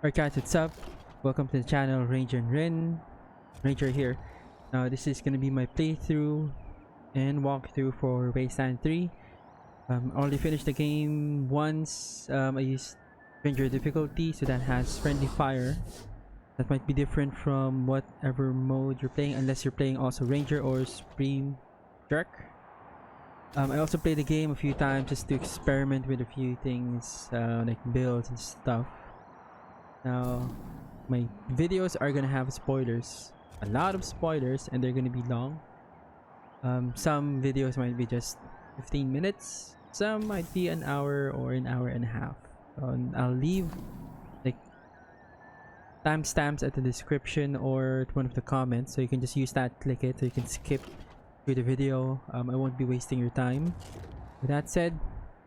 Alright guys, what's up? Welcome to the channel. Ranger here. Now this is gonna be my playthrough and walkthrough for Wasteland 3. Already finished the game once. I used Ranger difficulty, so that has friendly fire. That might be different from whatever mode you're playing, unless you're playing also Ranger or Supreme Jerk. I also played the game a few times just to experiment with a few things, like builds and stuff. Now, my videos are gonna have spoilers, a lot of spoilers, and they're gonna be long. Some videos might be just 15 minutes, some might be an hour or an hour and a half. I'll leave like timestamps at the description or at one of the comments, so you can just use that, click it, so you can skip through the video. I won't be wasting your time. With that said,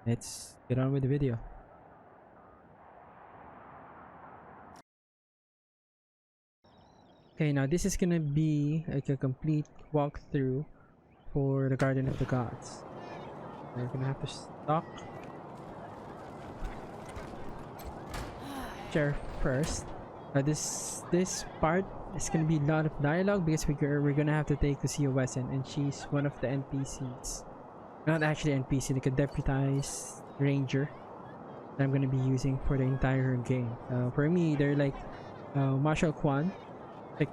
let's get on with the video. Okay, now this is gonna be like a complete walkthrough for the Garden of the Gods. We're gonna have to stock Sheriff first. This part is gonna be a lot of dialogue because we're gonna have to take Lucia Wesson, and she's one of the NPCs. Not actually NPC, like a deputized ranger that I'm gonna be using for the entire game. For me, they're like Marshal Kwan,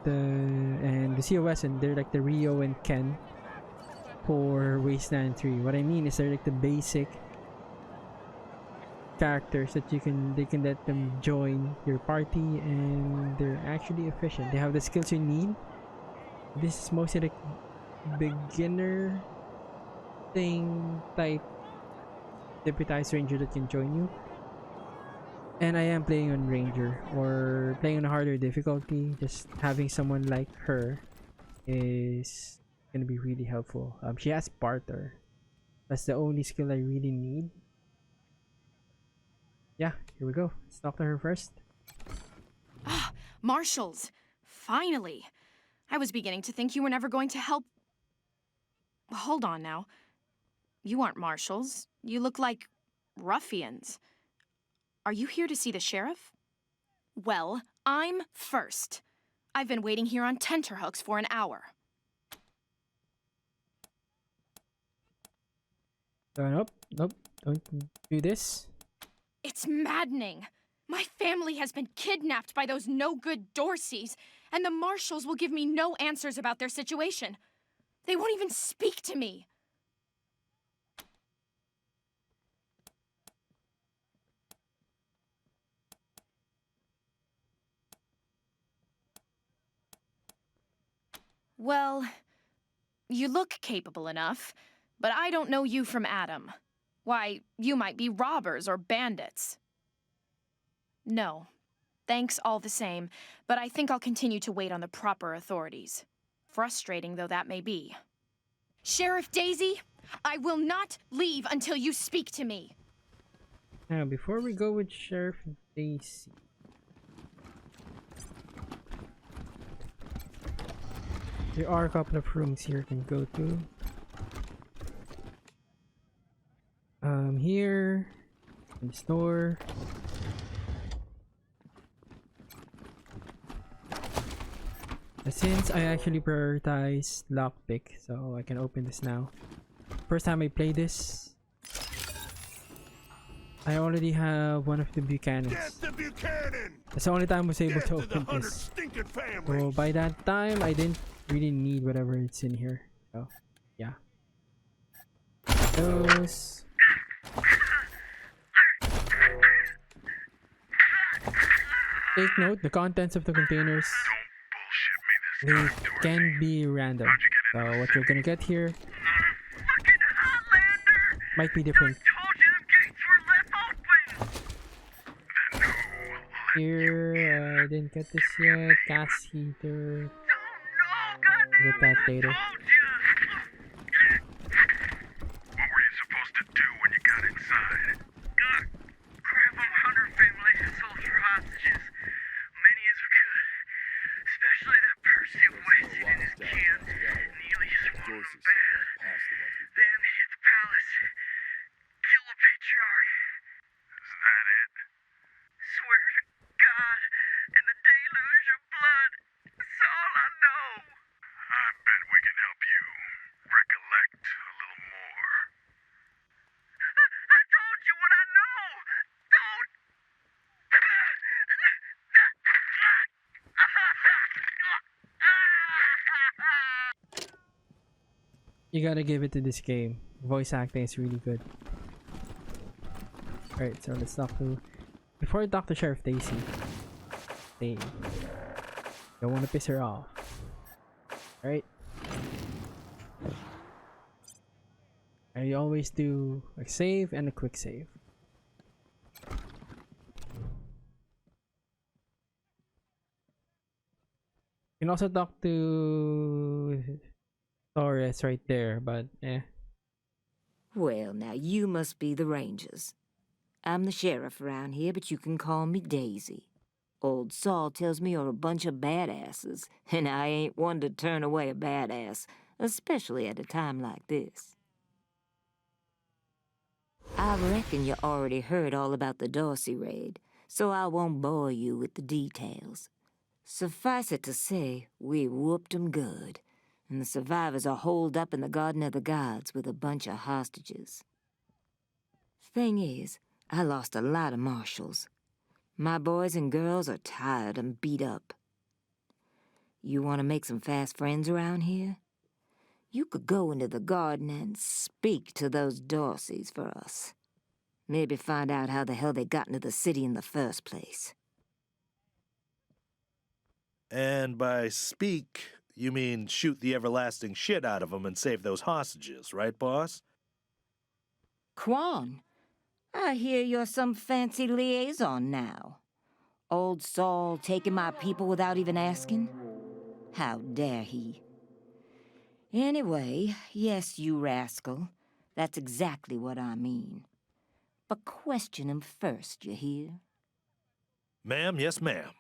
and Lucia Wesson, they're like the Rio and Ken for Wasteland 3. What I mean is they're like the basic characters that they can let them join your party, and they're actually efficient. They have the skills you need. This is mostly like beginner thing type deputized ranger that can join you. And I am playing on Ranger, or playing on a harder difficulty. Just having someone like her is gonna be really helpful. She has Barter. That's the only skill I really need. Yeah, here we go. Let's talk to her first. Ah, Marshals! Finally! I was beginning to think you were never going to help. Hold on now. You aren't Marshals. You look like ruffians. Are you here to see the sheriff? Well, I'm first. I've been waiting here on tenterhooks for an hour. Nope, don't do this. It's maddening. My family has been kidnapped by those no-good Dorseys, and the Marshals will give me no answers about their situation. They won't even speak to me. Well, you look capable enough, but I don't know you from Adam. Why, you might be robbers or bandits. No, thanks all the same, but I think I'll continue to wait on the proper authorities. Frustrating though that may be. Sheriff Daisy, I will not leave until you speak to me. Now, before we go with Sheriff Daisy, there are a couple of rooms here you can go to. Here, in the store. Since I actually prioritized lockpick, so I can open this now. First time I play this, I already have one of the Buchanans. That's the only time I was able to open this. So by that time, I didn't really need whatever it's in here. So yeah. Those. Take note, the contents of the containers, they can be random. So what you're gonna get here might be different. Here, I didn't get this yet. Gas heater. Get that later. What were you supposed to do when you got inside? Grab 100 families and soldier hostages. Many as we could. Especially that person wasted in his can. Nearly just wanted them bad. Then hit the palace. Kill the patriarch. Is that it? Swear to God, You gotta give it to this game. Voice acting is really good. Alright, so let's talk to... Before I talk to Sheriff Daisy. Hey. Don't wanna piss her off. Alright. I always do a save and a quick save. You can also talk to Torres right there, but eh. Well, now you must be the Rangers. I'm the sheriff around here, but you can call me Daisy. Old Saul tells me you're a bunch of badasses, and I ain't one to turn away a badass, especially at a time like this. I reckon you already heard all about the Dorsey raid, so I won't bore you with the details. Suffice it to say, we whooped 'em good, and the survivors are holed up in the Garden of the Gods with a bunch of hostages. Thing is, I lost a lot of marshals. My boys and girls are tired and beat up. You want to make some fast friends around here? You could go into the garden and speak to those Dorseys for us. Maybe find out how the hell they got into the city in the first place. And by speak, you mean shoot the everlasting shit out of them and save those hostages, right, boss? Quan, I hear you're some fancy liaison now. Old Saul taking my people without even asking? How dare he? Anyway, yes, you rascal. That's exactly what I mean. But question him first, you hear? Ma'am, yes, ma'am.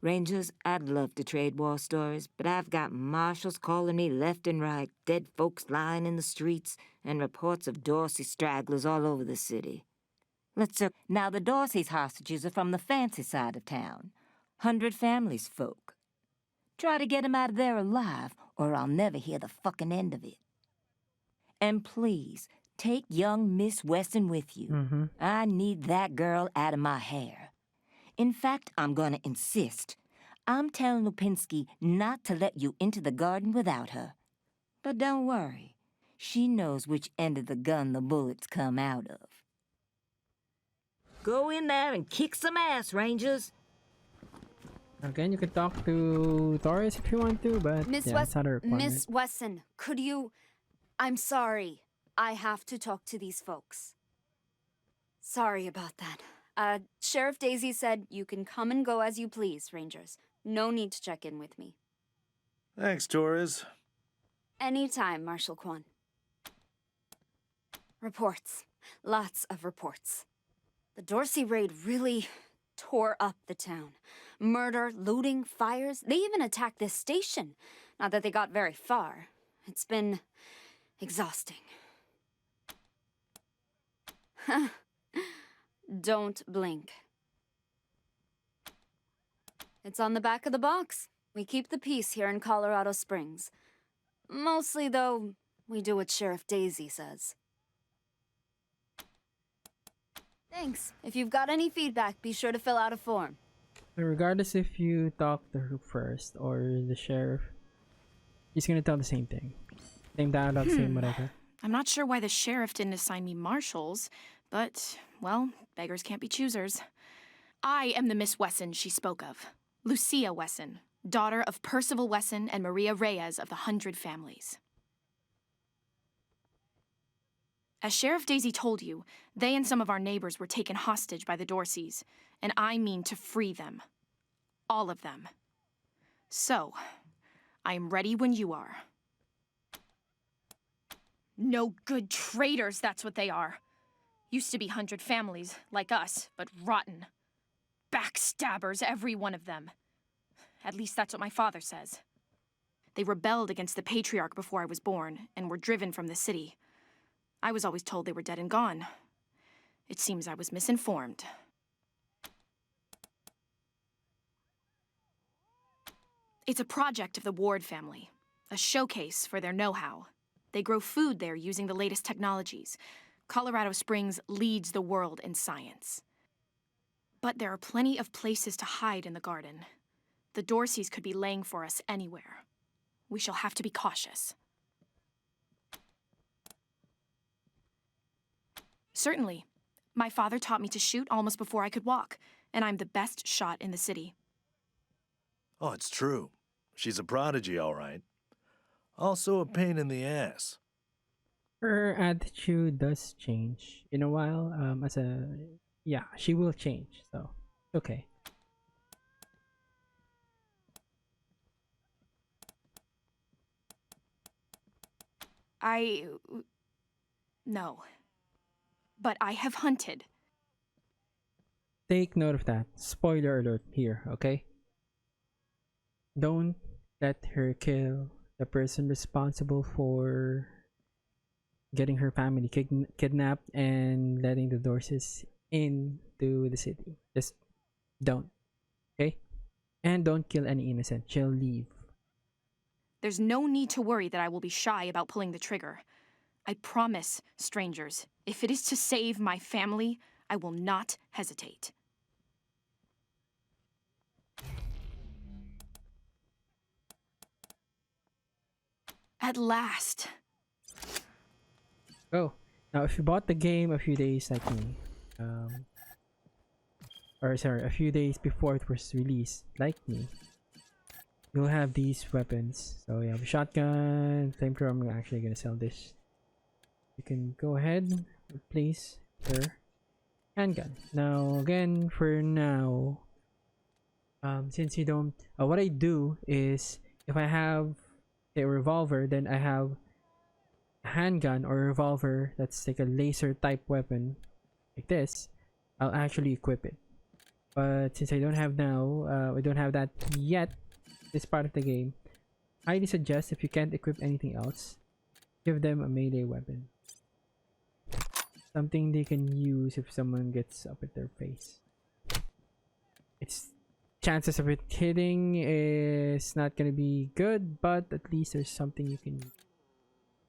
Rangers, I'd love to trade war stories, but I've got marshals calling me left and right, dead folks lying in the streets, and reports of Dorsey stragglers all over the city. Now the Dorsey's hostages are from the fancy side of town. 100 families folk. Try to get 'em out of there alive, or I'll never hear the fucking end of it. And please, take young Miss Wesson with you. I need that girl out of my hair. In fact, I'm gonna insist. I'm telling Lupinski not to let you into the garden without her. But don't worry. She knows which end of the gun the bullets come out of. Go in there and kick some ass, Rangers. Again, you can talk to Torres if you want to, but Miss yeah, it's not a requirement. Miss Wesson, could you... I'm sorry. I have to talk to these folks. Sorry about that. Sheriff Daisy said you can come and go as you please, Rangers. No need to check in with me. Thanks, Torres. Anytime, Marshal Quan. Reports. Lots of reports. The Dorsey raid really tore up the town. Murder, looting, fires. They even attacked this station. Not that they got very far. It's been exhausting. Don't blink. It's on the back of the box. We keep the peace here in Colorado Springs. Mostly, though, we do what Sheriff Daisy says. Thanks. If you've got any feedback, be sure to fill out a form. So regardless if you talk to her first or the sheriff, he's gonna tell the same thing. Same dialogue, same whatever. I'm not sure why the sheriff didn't assign me marshals, but, well, beggars can't be choosers. I am the Miss Wesson she spoke of. Lucia Wesson, daughter of Percival Wesson and Maria Reyes of the 100 Families. As Sheriff Daisy told you, they and some of our neighbors were taken hostage by the Dorseys, and I mean to free them. All of them. So, I am ready when you are. No good traitors, that's what they are. Used to be 100 families, like us, but rotten. Backstabbers, every one of them. At least that's what my father says. They rebelled against the patriarch before I was born, and were driven from the city. I was always told they were dead and gone. It seems I was misinformed. It's a project of the Ward family, a showcase for their know-how. They grow food there using the latest technologies. Colorado Springs leads the world in science. But there are plenty of places to hide in the garden. The Dorseys could be laying for us anywhere. We shall have to be cautious. Certainly. My father taught me to shoot almost before I could walk, and I'm the best shot in the city. Oh, it's true. She's a prodigy, all right. Also a pain in the ass. Her attitude does change in a while. Yeah, she will change, so okay. No. But I have hunted. Take note of that. Spoiler alert here, okay? Don't let her kill the person responsible for getting her family kidnapped and letting the Dorseys into the city. Just don't, okay? And don't kill any innocent. She'll leave. There's no need to worry that I will be shy about pulling the trigger. I promise, strangers, if it is to save my family, I will not hesitate. At last. Oh, now if you bought the game a few days like me, a few days before it was released, like me, you'll have these weapons. So you have a shotgun, flamethrower. I'm actually gonna sell this. You can go ahead and replace your handgun. Now again, for now, since you don't, what I do is if I have a revolver, then I have a handgun or a revolver that's like a laser type weapon like this, I'll actually equip it. But since I don't have that yet, this part of the game, I highly suggest if you can't equip anything else, give them a melee weapon. Something they can use if someone gets up at their face. Its chances of it hitting is not gonna be good, but at least there's something you can use.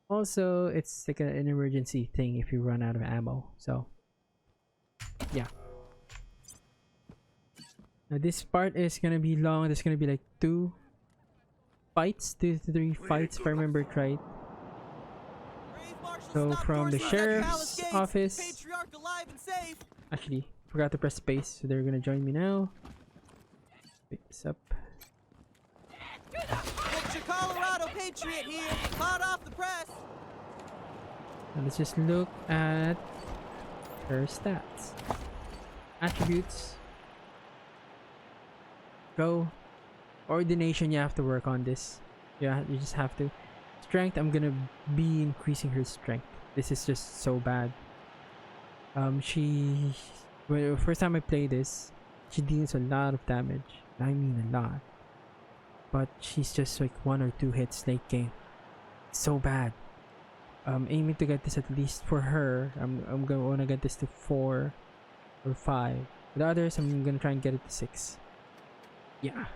Also, it's like an emergency thing if you run out of ammo. So, yeah. Now this part is gonna be long. There's gonna be like 2 to 3 fights if I remember it right. So from the sheriff's office, actually forgot to press space, so they're gonna join me now. Pick this up. Picture Colorado Patriot here, hot off the press. Now let's just look at her stats. Attributes. Go. Coordination, you have to work on this. Yeah, you just have to. Strength, I'm gonna be increasing her strength. This is just so bad. First time I play this, she deals a lot of damage. I mean a lot. But she's just like 1 or 2 hits late game. So bad. Aiming to get this at least for her. I'm gonna wanna get this to 4 or 5. For the others, I'm gonna try and get it to 6. Yeah.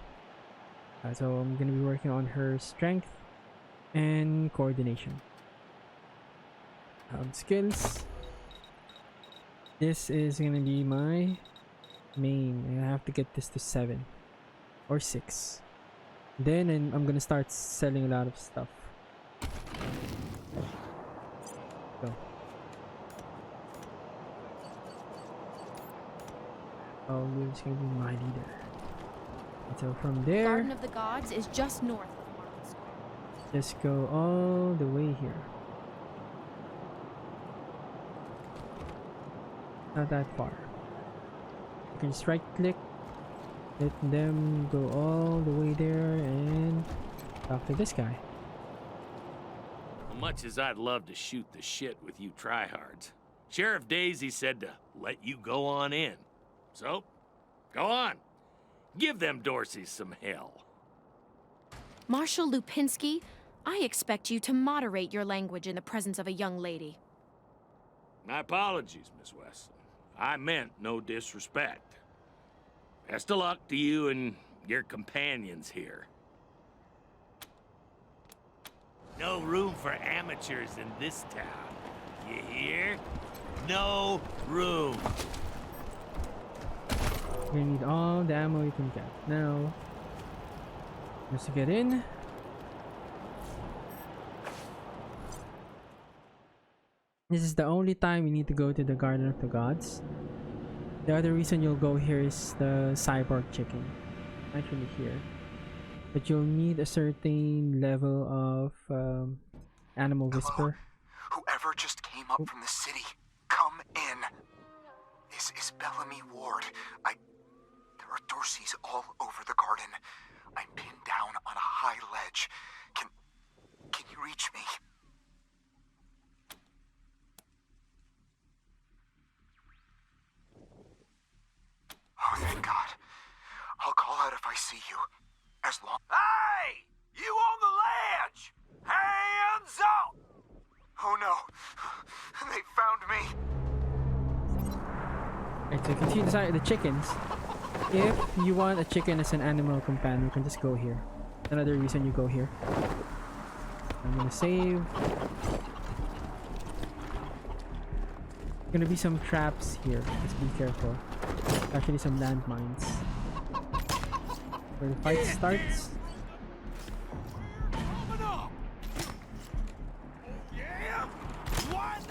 So I'm gonna be working on her strength and coordination. Skills. This is gonna be my main. I have to get this to 7 or 6. Then I'm gonna start selling a lot of stuff. Go. Oh, you're just gonna be my leader. And so from there, Garden of the Gods is just north of Marshal Square. just go all the way here. Not that far. You can just right click, let them go all the way there and talk to this guy. Much as I'd love to shoot the shit with you tryhards, Sheriff Daisy said to let you go on in. So, go on. Give them Dorseys some hell. Marshal Lupinski, I expect you to moderate your language in the presence of a young lady. My apologies, Miss Wesson. I meant no disrespect. Best of luck to you and your companions here. No room for amateurs in this town. You hear? No room. You're gonna need all the ammo you can get. Now, just to get in. This is the only time you need to go to the Garden of the Gods. The other reason you'll go here is the Cyborg chicken. Actually here. But you'll need a certain level of animal whisper. Whoever just came up from the city, come in. This is Bellamy Ward. There are Dorseys all over the garden. I'm pinned down on a high ledge. Can you reach me? Oh, thank God. I'll call out if I see you. As long... Hey! You on the ledge! Hands up! Oh no. They found me. Right, so you can see the chickens. If you want a chicken as an animal companion, you can just go here. Another reason you go here. I'm gonna save. Gonna be some traps here. Just be careful. Actually, some landmines. Where the fight starts.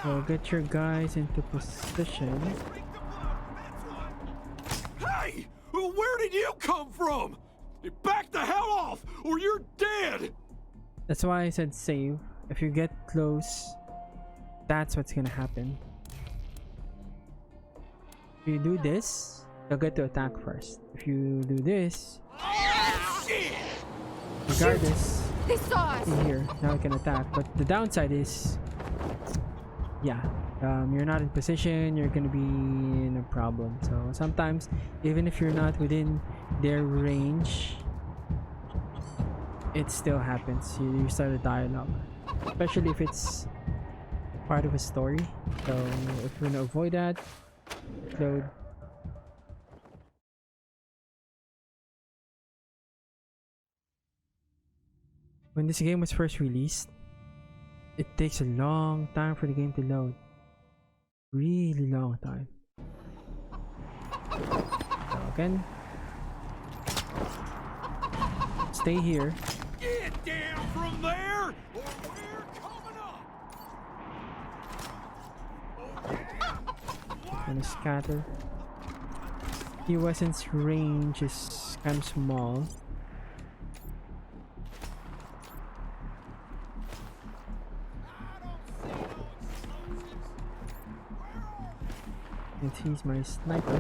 So get your guys into position. Hey! Where did you come from? Back the hell off, or you're dead! That's why I said save. If you get close, that's what's gonna happen. If you do this, they'll get to attack first. If you do this, regardless, They saw us! here, now I can attack. But the downside is, yeah, you're not in position, you're gonna be in a problem. So sometimes, even if you're not within their range, it still happens. You start a dialogue, especially if it's part of a story. So if you want to avoid that, load. When this game was first released, it takes a long time for the game to load. Really long time. So again, stay here. Get down from there, or we're coming up! Gonna scatter. Lucia Wesson's range is kind of small. And he's my sniper.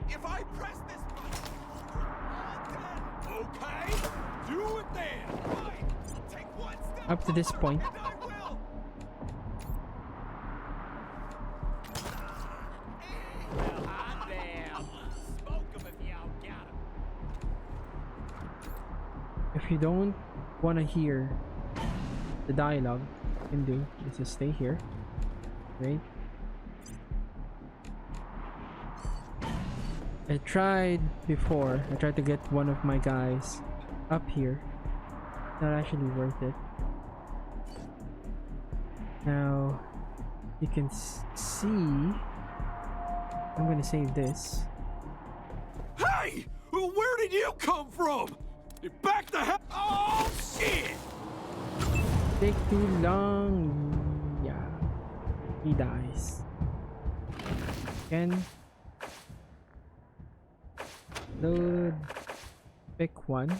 If I press this button, okay? Do it then! Right. Take one step Up to this point, and I will! Well, hot damn! Smoke 'em if y'all got 'em. if you don't want to hear the dialogue, you can do is just stay here, right? I tried before. I tried to get one of my guys up here. Not actually worth it. Now you can see. I'm gonna save this. Hey! Where did you come from? Back the hell... Oh, shit! Take too long. Yeah, he dies. Again. Load. Pick one.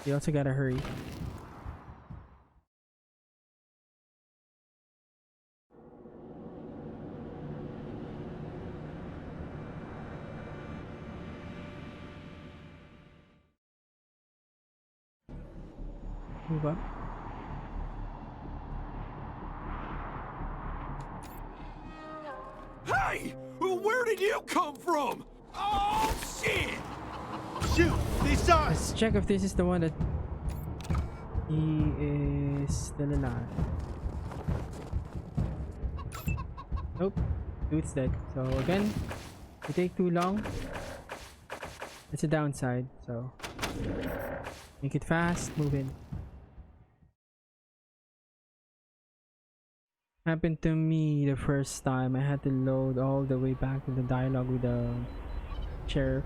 You also gotta hurry. Move up. Hey! Where did you come from? Oh, shit! Shoot! They saw us! Let's check if this is the one that he is still alive. Nope. Dude's dead. So again, if you take too long, it's a downside. So make it fast, move in. happened to me the first time. I had to load all the way back to the dialogue with the sheriff.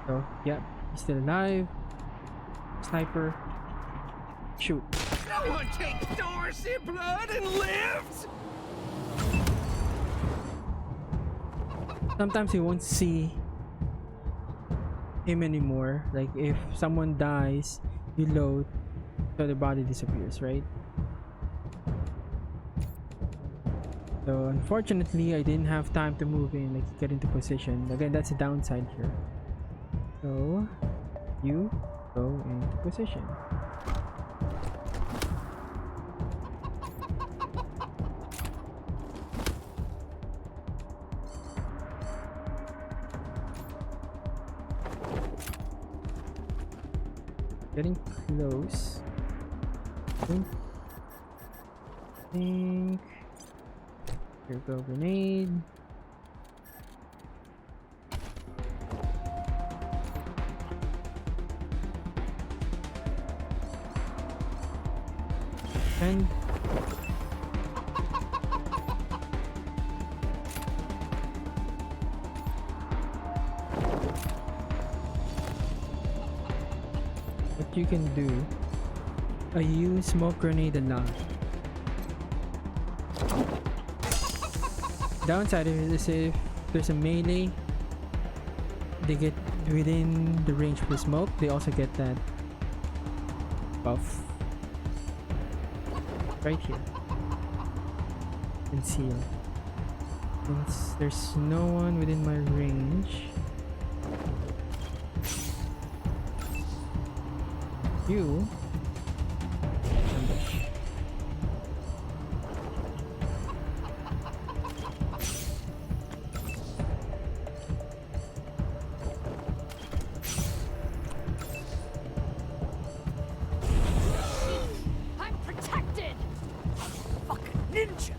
So yeah, he's still alive. Sniper. Shoot. No one takes Dorsey blood and lives! Sometimes you won't see him anymore. Like if someone dies, you load, so the body disappears, right? So unfortunately, I didn't have time to move in, like get into position. Again, that's a downside here. So you go into position. Getting close. Think. Here go grenade. And what you can do, I use smoke grenade a lot. Downside of it is if there's a melee, they get within the range of the smoke, they also get that buff right here. Conceal. Since there's no one within my range, you ambush. I'm protected! Fucking ninja!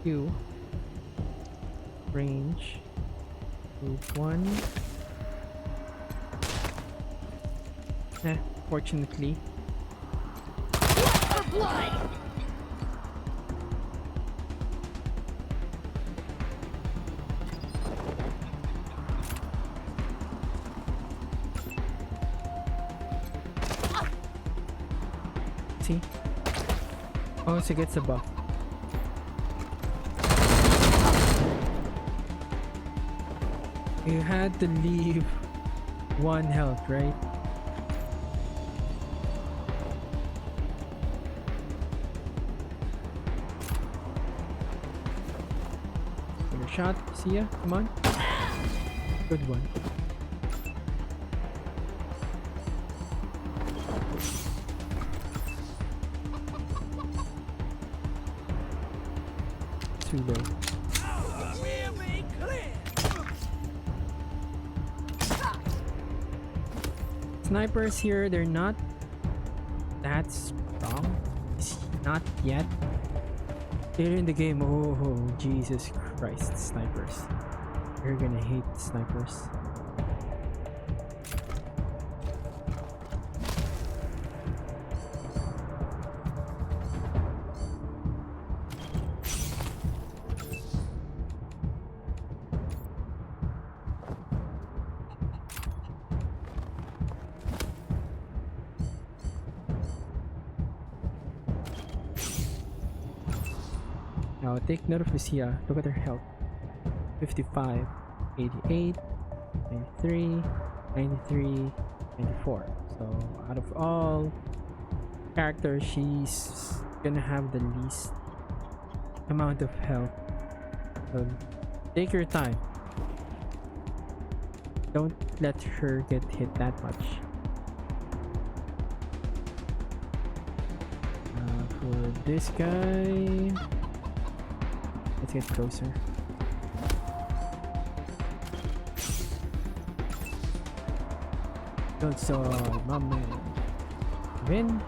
You range move one. Fortunately. For blood! See? Oh, so gets a buff. You had to leave one health, right? Good shot. See ya. Come on. Good one. Too low. Snipers here, they're not that strong. Not yet. Later in the game, oh Jesus Christ, snipers. You're gonna hate snipers. Now take note of Lucia. Look at her health. 55, 88, 93, 93, 94. So out of all characters, she's gonna have the least amount of health. So take your time. Don't let her get hit that much. For this guy, let's get closer. Good sword, my man. Win.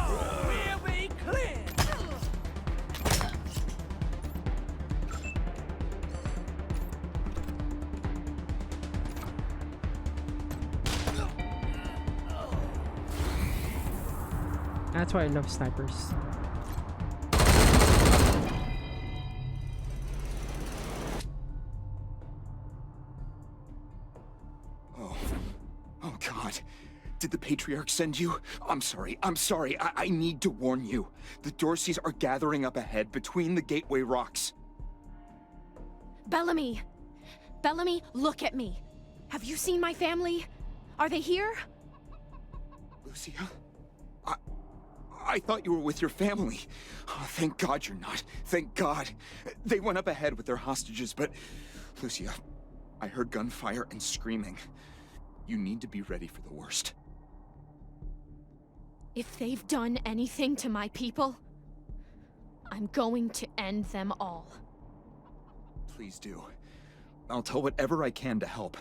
We'll be clear. That's why I love snipers. Oh, God. Did the Patriarch send you? I'm sorry. I need to warn you. The Dorseys are gathering up ahead between the Gateway Rocks. Bellamy! Bellamy, look at me. Have you seen my family? Are they here? Lucia? I thought you were with your family. Oh, thank God you're not. Thank God. They went up ahead with their hostages, but... Lucia, I heard gunfire and screaming. You need to be ready for the worst. If they've done anything to my people, I'm going to end them all. Please do. I'll tell whatever I can to help.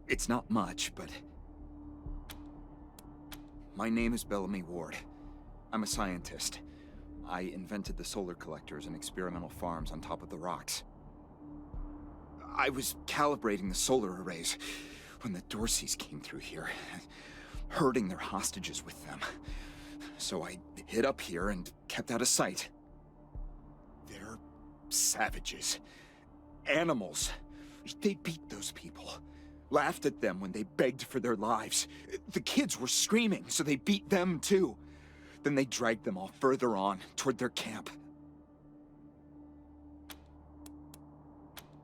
It's not much, but... My name is Bellamy Ward. I'm a scientist. I invented the solar collectors and experimental farms on top of the rocks. I was calibrating the solar arrays when the Dorseys came through here, herding their hostages with them. So I hid up here and kept out of sight. They're savages. Animals. They beat those people. Laughed at them when they begged for their lives. The kids were screaming, so they beat them too. Then they dragged them all further on, toward their camp.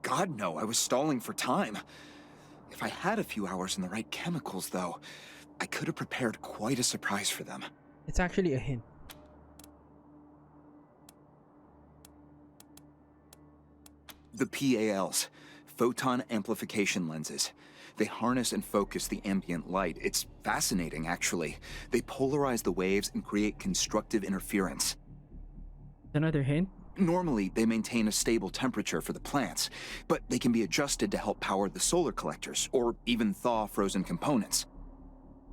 God, no, I was stalling for time. If I had a few hours and the right chemicals, though, I could have prepared quite a surprise for them. It's actually a hint. The PALs, photon amplification lenses. They harness and focus the ambient light. It's fascinating, actually. They polarize the waves and create constructive interference. Another hint? Normally, they maintain a stable temperature for the plants, but they can be adjusted to help power the solar collectors, or even thaw frozen components.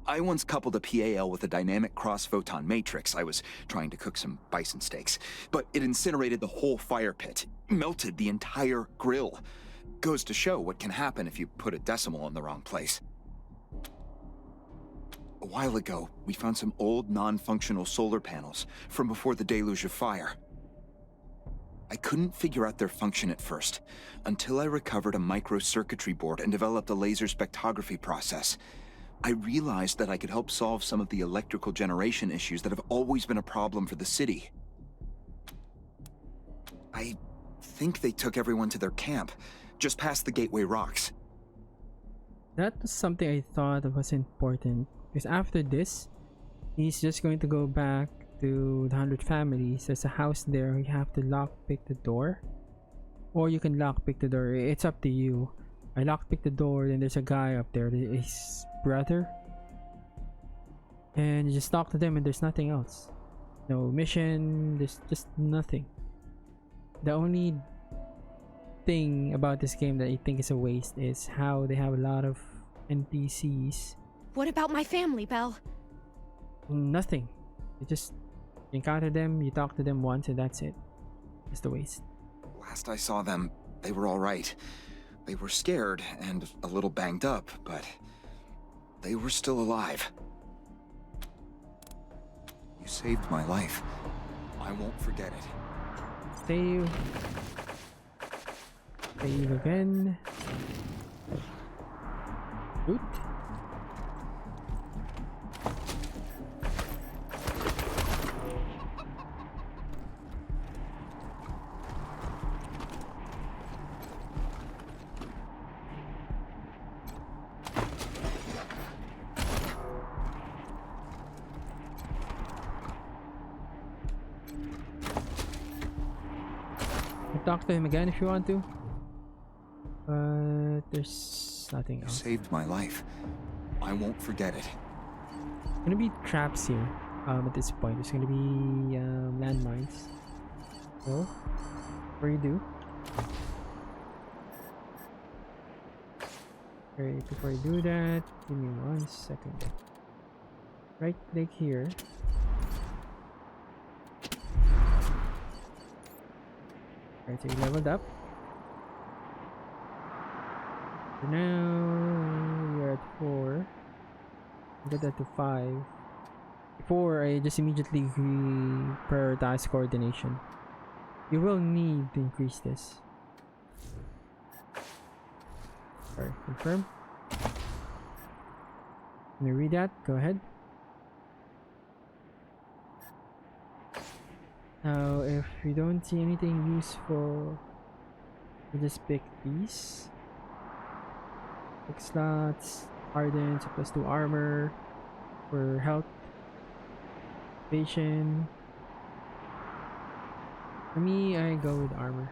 I once coupled a PAL with a dynamic cross-photon matrix. I was trying to cook some bison steaks, but it incinerated the whole fire pit, melted the entire grill. Goes to show what can happen if you put a decimal in the wrong place. A while ago, we found some old non-functional solar panels from before the deluge of fire. I couldn't figure out their function at first, until I recovered a microcircuitry board and developed a laser spectrography process. I realized that I could help solve some of the electrical generation issues that have always been a problem for the city. I think they took everyone to their camp, just past the Gateway Rocks. That was something I thought was important, because after this, he's just going to go back to the 100 families. There's a house there, you have to lockpick the door, or you can lockpick the door, it's up to you. I lockpick the door, then there's a guy up there, his brother, and you just talk to them and there's nothing else. No mission, there's just nothing. The only thing about this game that I think is a waste is how they have a lot of NPCs. What about my family, Belle? Nothing. You just encounter them, you talk to them once, and that's it. It's the waste. Last I saw them, they were all right. They were scared and a little banged up, but they were still alive. You saved my life. I won't forget it. Save. Save again. Oot. Talk to him again if you want to. But there's nothing else. You saved my life. I won't forget it. Gonna be traps here. At this point, there's gonna be landmines. So, what do? Alright, before I do that, give me 1 second. Right click here. Alright, so you leveled up. So now you're at 4. Get that to 5. Before, I just immediately prioritize coordination. You will need to increase this. Sorry, confirm. Can you read that? Go ahead. Now, if you don't see anything useful, you just pick these. Quick slots, Trident, +2 armor for health, evasion. For me, I go with armor.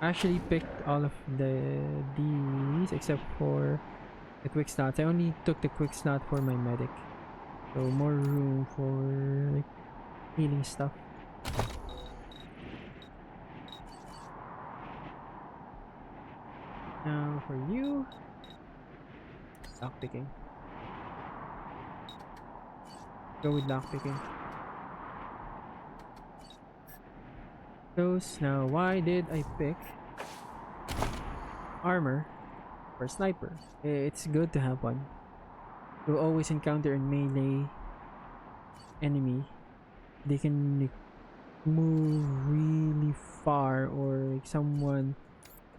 I actually picked all of these except for the quick slots. I only took the quick slot for my medic, so more room for like healing stuff. Now for you, lockpicking. Go with lockpicking. Those. Now, why did I pick armor for sniper? It's good to have one. You'll always encounter a melee enemy. They can like, move really far, or like someone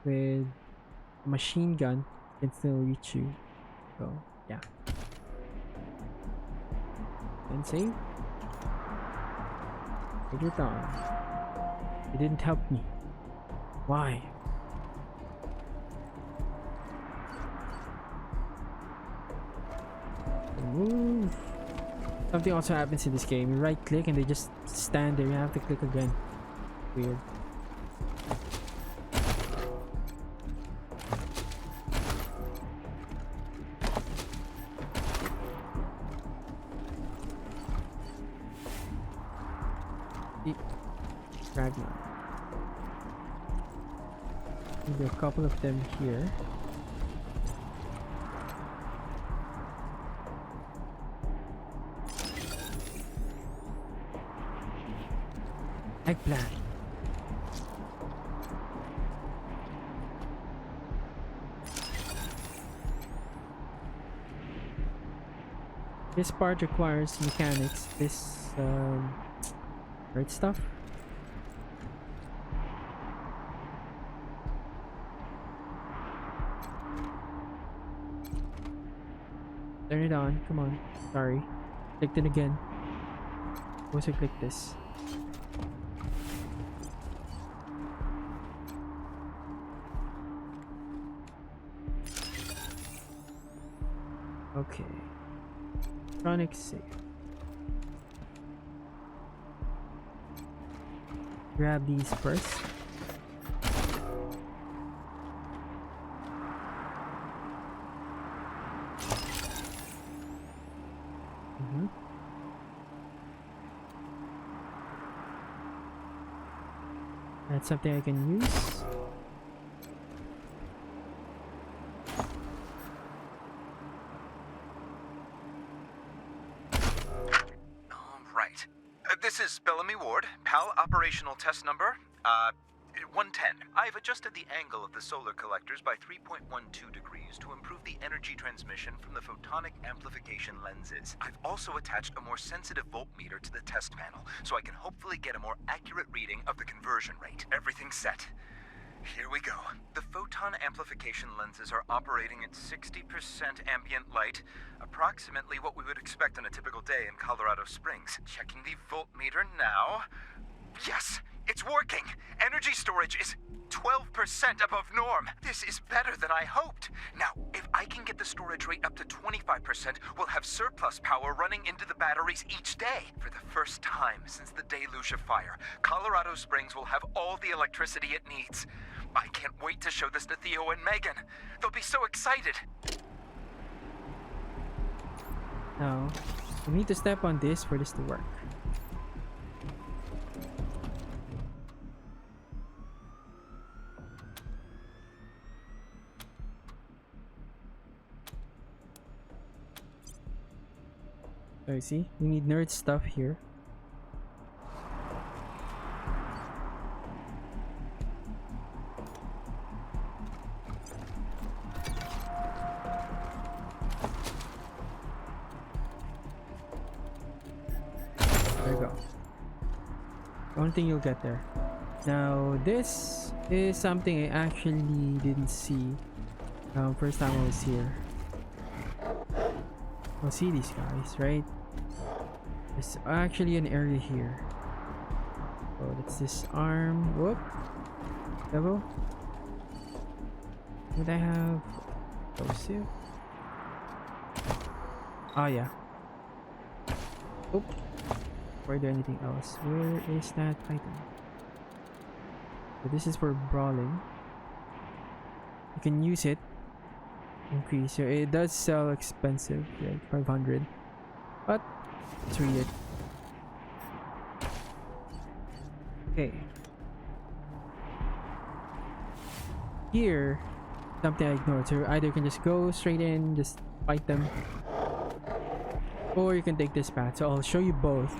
with a machine gun can still reach you. So yeah. And save. Take your time. It didn't help me. Why? Move. Something also happens in this game. You right click and they just stand there. You have to click again. Weird. Ragnar. Maybe a couple of them here. Eggplant. This part requires mechanics. This right stuff. Turn it on. Come on. Sorry. Clicked it again. Also click this. Okay. Electronic safe. Grab these first. That's something I can use. Right. This is Bellamy Ward, PAL operational test number, 110. I've adjusted the angle of the solar collectors by 3.12 degrees to improve the energy transmission from the photonic amplification lenses. I've also attached a more sensitive voltmeter to the test panel, so I can hopefully get a more accurate reading of the conversion rate. Everything's set. Here we go. The photon amplification lenses are operating at 60% ambient light, approximately what we would expect on a typical day in Colorado Springs. Checking the voltmeter now. Yes, it's working. Energy storage is 12% above norm. This is better than I hoped. Now, if I can get the storage rate up to 25%, we'll have surplus power running into the batteries each day. For the first time since the deluge of fire, Colorado Springs will have all the electricity it needs. I can't wait to show this to Theo and Megan. They'll be so excited. Now, we need to step on this for this to work. So you see, we need nerd stuff here. There you go. Only thing you'll get there. Now this is something I actually didn't see first time I was here. I'll see these guys, right? There's actually an area here. Oh, that's this arm. Whoop. Level. Would I have explosive? Oh yeah. Oop. Or do anything else? Where is that item? So this is for brawling. You can use it. Increase. So it does sell expensive, like 500. But let's read it. Okay. Here, something I ignored. So either you can just go straight in, just fight them, or you can take this path. So I'll show you both.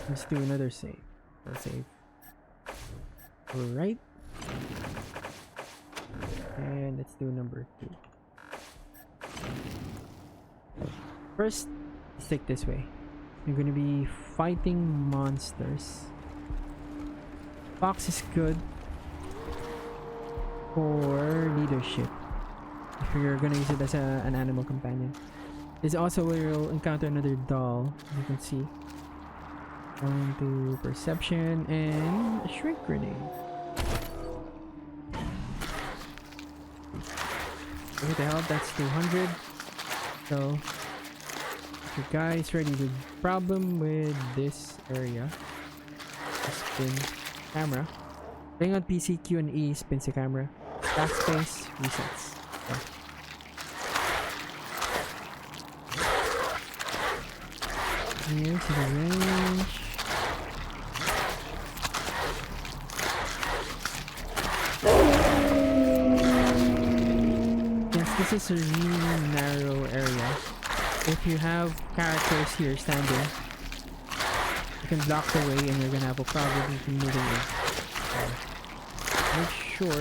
Let's do another save. Or save. Alright. And let's do number 2. First, let's take this way. You're gonna be fighting monsters. Fox is good for leadership if you're gonna use it as an animal companion. This is also where you'll encounter another doll, as you can see. Going to perception and a shrink grenade. What the hell? That's 200. So, if you guys ready, the problem with this area is spin camera. Playing on PC, Q and E spins the camera. Backspace resets. So. Here to the range. This is a really narrow area. If you have characters here standing, you can block the way and you're gonna have a problem with moving in. So make sure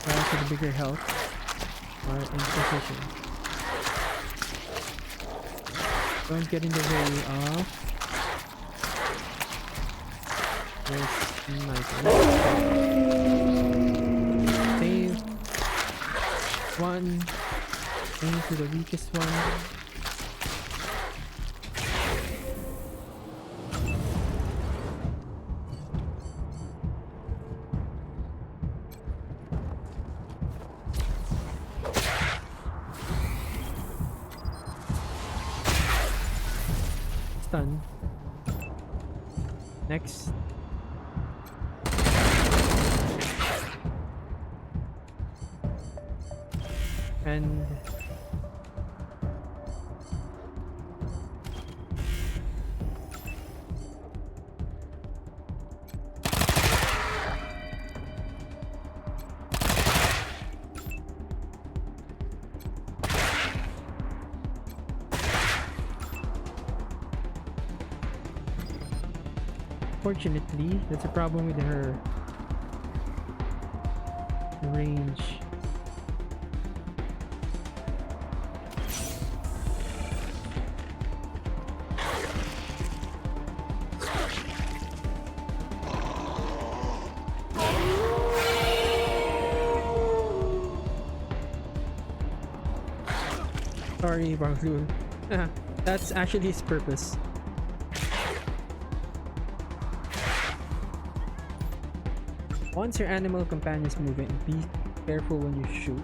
guys with the bigger health are in position. Don't get in the way of this. Save one, aim to the weakest one. Stun. Next. And fortunately, that's a problem with her range. Sorry, Barklul. That's actually his purpose. Once your animal companions move in, be careful when you shoot.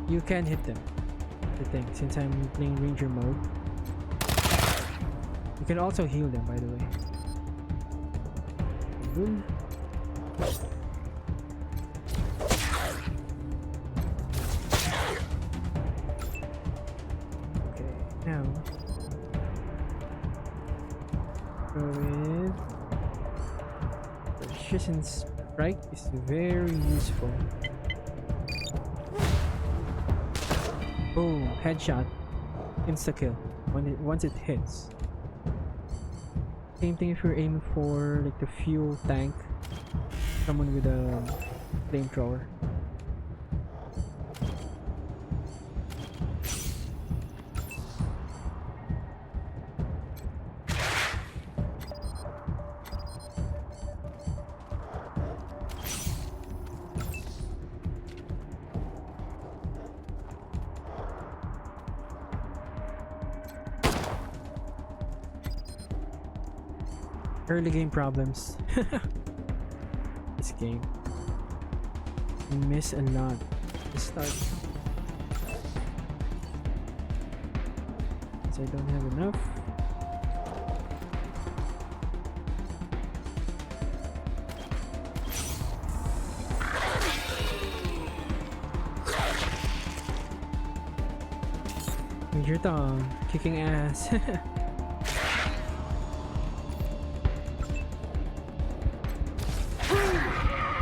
You can hit them. The thing, since I'm playing ranger mode. You can also heal them, by the way. Boom. Okay, now go with precision strike is very useful. Boom, headshot, insta kill once it hits. Same thing if you're aiming for like the fuel tank, someone with a flamethrower. Early game problems. This game. You miss a lot to start. So I don't have enough. Major Tom kicking ass.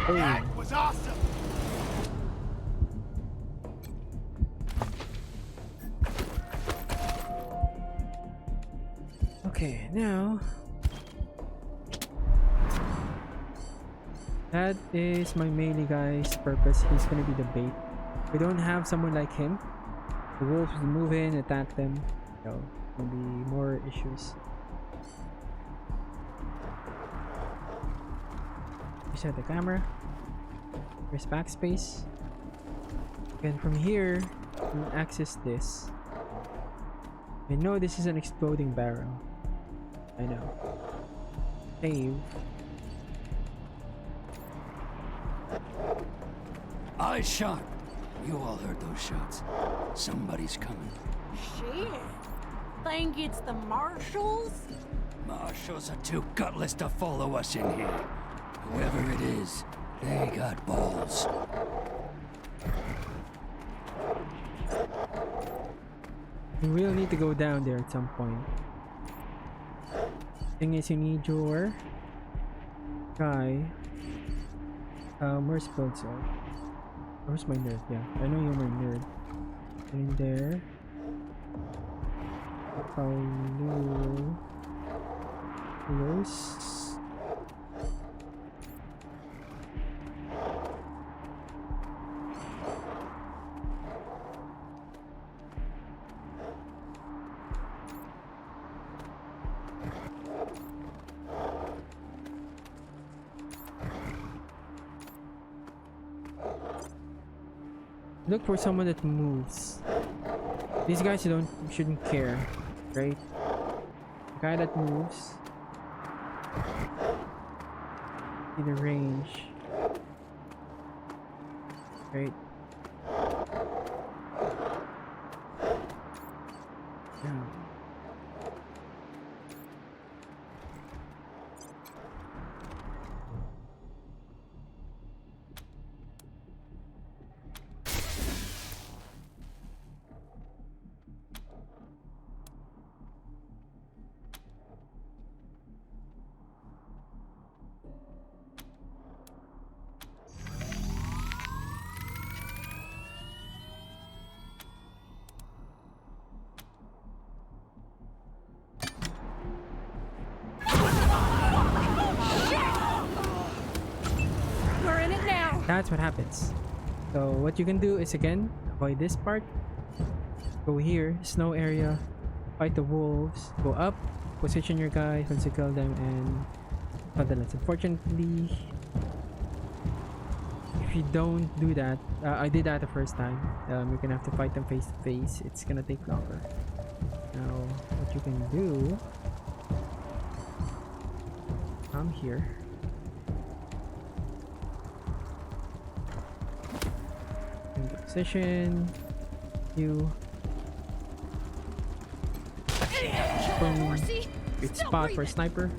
That was awesome! Okay, now that is my melee guy's purpose. He's gonna be the bait. We don't have someone like him. The wolves will move in, attack them. So there'll be more issues. Reset the camera. Press backspace. And from here, you access this. I know this is an exploding barrel. I know. Save. I shot. You all heard those shots. Somebody's coming. Shit. Think it's the Marshals? Marshals are too gutless to follow us in here. Whoever it is, they got balls. You will need to go down there at some point. Thing is, you need your guy. Where's Bullseye? Where's my nerd? Yeah, I know you're my nerd. In there. Close. Look for someone that moves. These guys shouldn't care, right? The guy that moves. See the range. Right? Yeah. That's what happens. So what you can do is, again, avoid this part. Go here, snow area, fight the wolves, go up, position your guys once you kill them, and Netherlands. Unfortunately, if you don't do that, I did that the first time. You're gonna have to fight them face to face. It's gonna take longer. Now, what you can do? I'm here. Position. You. Boom. Good spot for a sniper.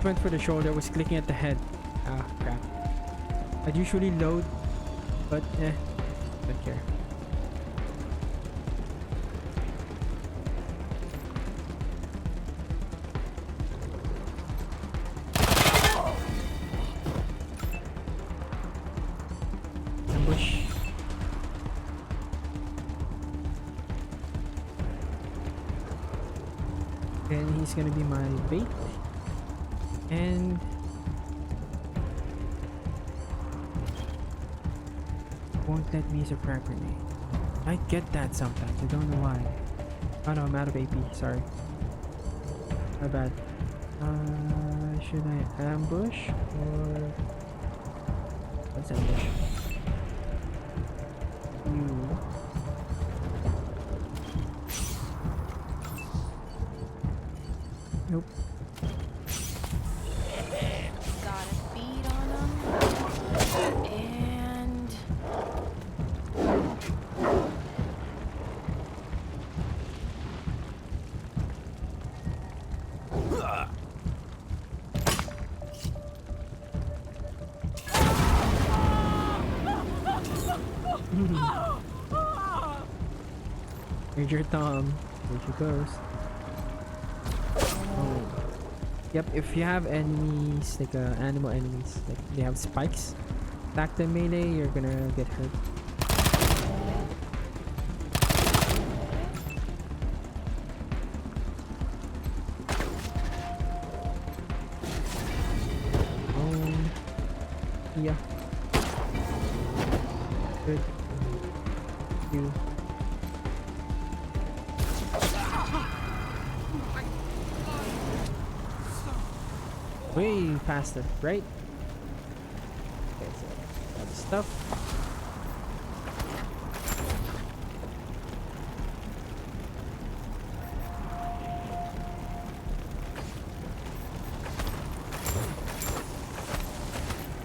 it went for the shoulder. I was clicking at the head. Ah, crap. I'd usually load, but don't care. Ambush. And he's gonna be my bait. And won't let me use a frag grenade. I get that sometimes. I don't know why. Oh no, I'm out of AP. Sorry. My bad. Should I ambush or let's ambush? You. Nope. Got a bead on him. And Major Tom, there she goes. Oh. Yep, if you have enemies, like animal enemies, like they have spikes, attack them melee, you're gonna get hurt. Yeah. Good. You. Way faster, right? Okay, so got the stuff.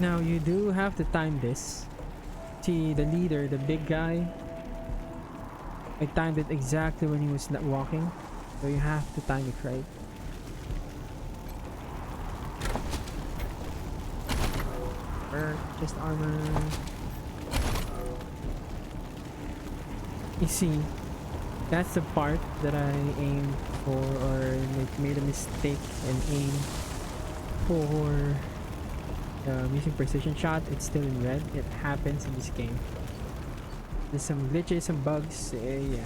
Now you do have to time this. See the leader, the big guy. I timed it exactly when he was not walking, so you have to time it right. Just armor. You see, that's the part that I aimed for, or made a mistake and aimed for using precision shot. It's still in red. It happens in this game. There's some glitches, some bugs. Yeah.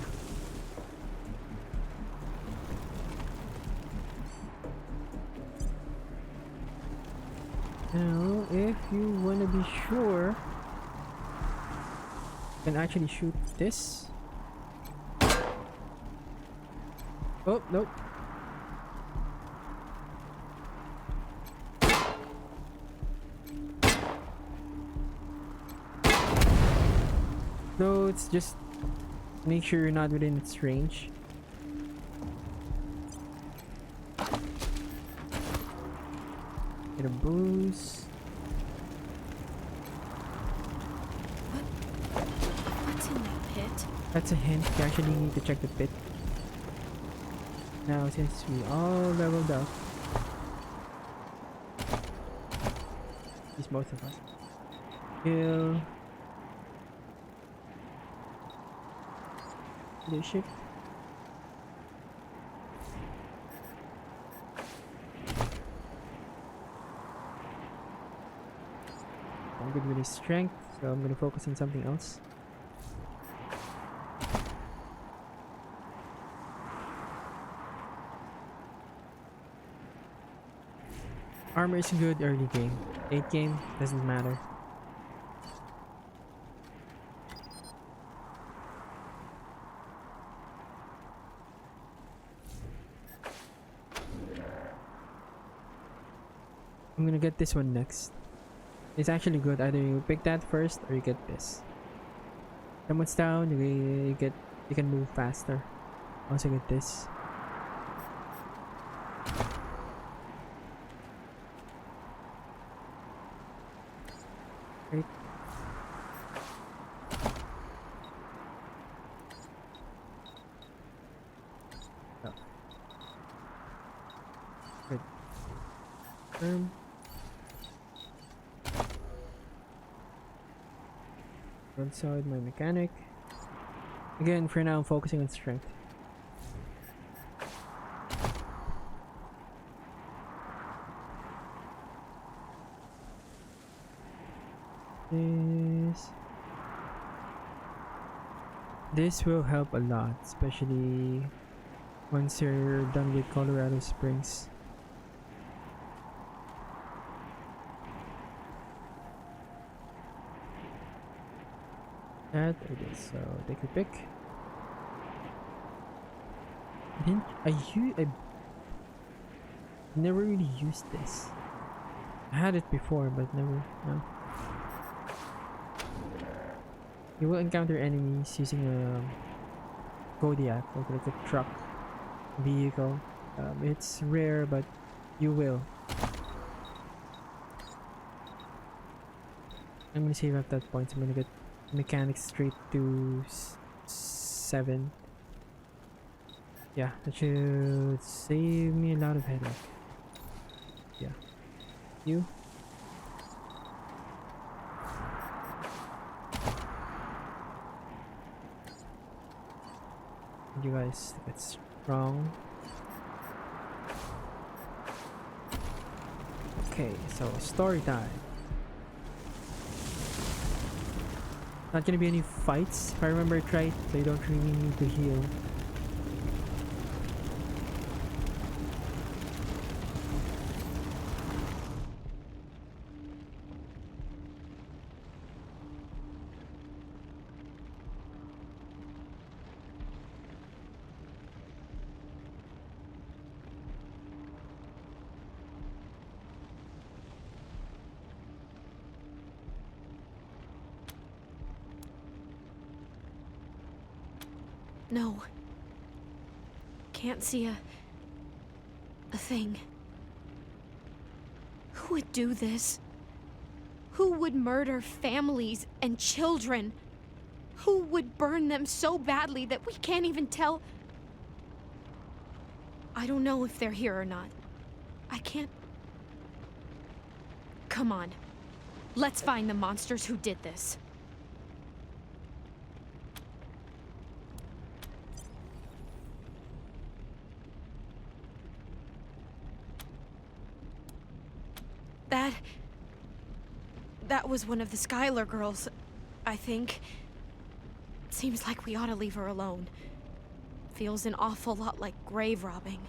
Now, if you want to be sure, you can actually shoot this. Oh, nope. So it's just make sure you're not within its range. Get a bruise. what's in that pit? That's a hint. You actually need to check the pit. Now, since we all leveled up, at least most of us, kill leadership. I'm good with his strength, so I'm gonna focus on something else. Armor is good early game. Late game doesn't matter. I'm gonna get this one next. It's actually good. Either you pick that first or you get this. Someone's down, you can move faster. Also get this. Right. Oh. Good. Confirm. Outside my mechanic. Again, for now, I'm focusing on strength. This will help a lot, especially once you're done with Colorado Springs. That it is. So take a pick. I never really used this. I had it before, but never. No. You will encounter enemies using a Kodiak, or like a truck vehicle. It's rare, but you will. I'm gonna save up that point. So I'm gonna get mechanics straight to 7. Yeah, that should save me a lot of headache. Yeah. You? You guys get strong. Okay, so story time. Not gonna be any fights, if I remember it right, so you don't really need to heal. No. Can't see a thing. Who would do this? Who would murder families and children? Who would burn them so badly that we can't even tell? I don't know if they're here or not. I can't... Come on. Let's find the monsters who did this. That was one of the Skylar girls, I think. Seems like we ought to leave her alone. Feels an awful lot like grave robbing.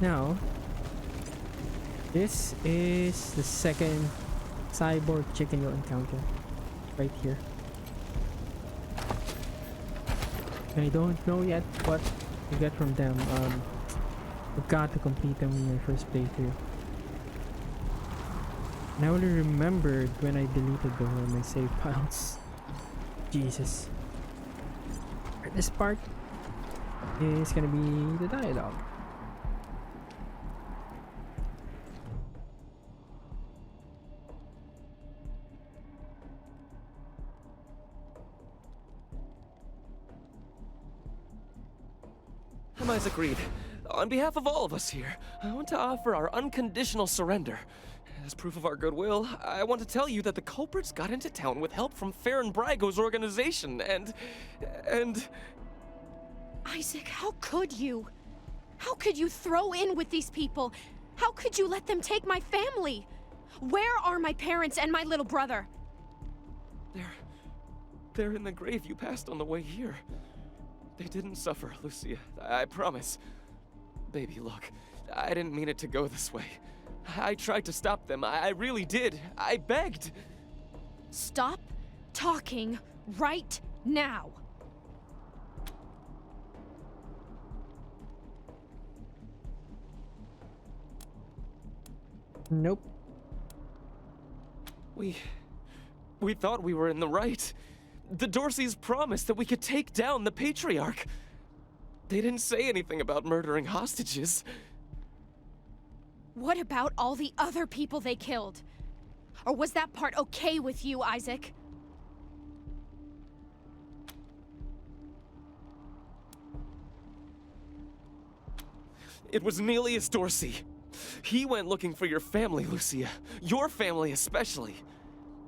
Now, this is the second cyborg chicken you'll encounter. Right here. I don't know yet what you get from them. Forgot to complete them in my first playthrough. And I only remembered when I deleted them on my save files. Jesus. This part is gonna be the dialogue. Compromise agreed. On behalf of all of us here, I want to offer our unconditional surrender. As proof of our goodwill, I want to tell you that the culprits got into town with help from Farron Brago's organization, and... Isaac, how could you? How could you throw in with these people? How could you let them take my family? Where are my parents and my little brother? They're in the grave you passed on the way here. They didn't suffer, Lucia. I promise. Baby, look. I didn't mean it to go this way. I tried to stop them. I really did. I begged. Stop talking right now. Nope. We thought we were in the right. The Dorseys promised that we could take down the Patriarch. They didn't say anything about murdering hostages. What about all the other people they killed? Or was that part okay with you, Isaac? It was Nelius Dorsey. He went looking for your family, Lucia. Your family especially.